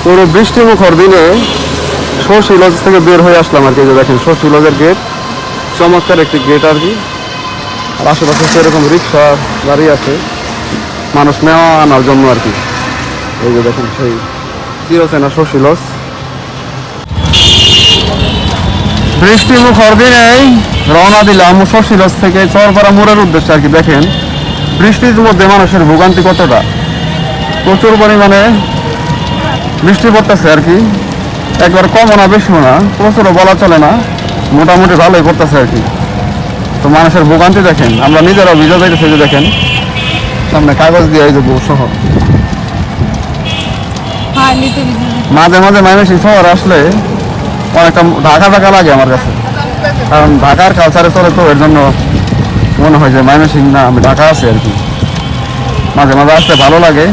পুরো বৃষ্টিমুখর দিনে শশী লজ থেকে বের হয়ে আসলাম আর কি। যে দেখেন শশী লজের গেট, চমৎকার একটি গেট আর কি। আর আশেপাশে সেরকম রিক্সা গাড়ি আছে মানুষ নেওয়া আনার জন্য আর কি। এই যে দেখেন সেই চিরচেনা শশী লজ। বৃষ্টিমুখর দিনেই রওনা দিলাম শশী লজ থেকে চরপাড়া মোড়ের উদ্দেশ্যে আর কি। দেখেন বৃষ্টির মধ্যে মানুষের ভোগান্তি কতটা, প্রচুর পরিমাণে বৃষ্টি পড়তেছে আর কি। একবার কমও না বেশিও না, প্রচুরও বলা চলে না, মোটামুটি ভালোই পড়তেছে আর কি। তো মানুষের ভোগান্তি দেখেন, আমরা নিজেরাও ভিজা যাইতেছি। যে দেখেন সামনে কাগজ দিয়ে এই যে সহ মাঝে মাঝে ময়মনসিংহ শহরে আসলে অনেকটা ঢাকা ঢাকা লাগে আমার কাছে, কারণ ঢাকার কালচারে চলে তো, এর জন্য মনে হয় যে ময়মনসিংহ না, আমি ঢাকা আছি আর কি। মাঝে মাঝে আসতে ভালো লাগে,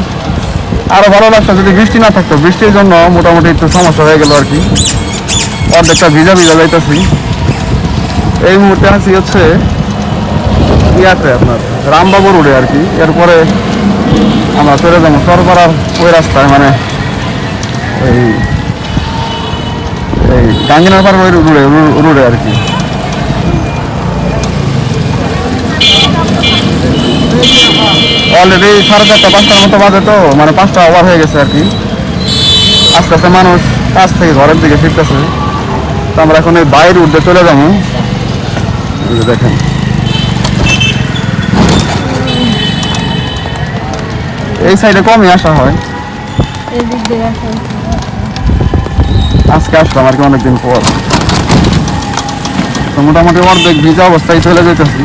আরো ভালো লাগতো যদি বৃষ্টি না থাকতো। বৃষ্টির জন্য মোটামুটি একটু সমস্যা হয়ে গেল আর কি। অর্ধেকটা ভিজা ভিজা যাইতেছি। এই মুহূর্তে আছি হচ্ছে ইয়াতে আপনার রামবাবু রোডে আর কি। এরপরে আমরা চলে যাবো চরপাড়ার ওই রাস্তায়, মানে এই এই গাঙ্গিনার পাড়ার ওই রোডে আর কি। অলরেডি 4:30 5টার মতো বাজে, তো মানে 5টা ওভার হয়ে গেছে আর কি। আস্তে আস্তে মানুষ কাছ থেকে ঘরের দিকে ফিরতেছে। তো আমরা এখন এই বাইরের উঠে চলে যাবো। দেখেন এই সাইডে কমই আসা হয়, আজকে আসলাম আর কি অনেকদিন পর। তো মোটামুটি অর্ধেক ভিজা অবস্থায় চলে যেতেছি।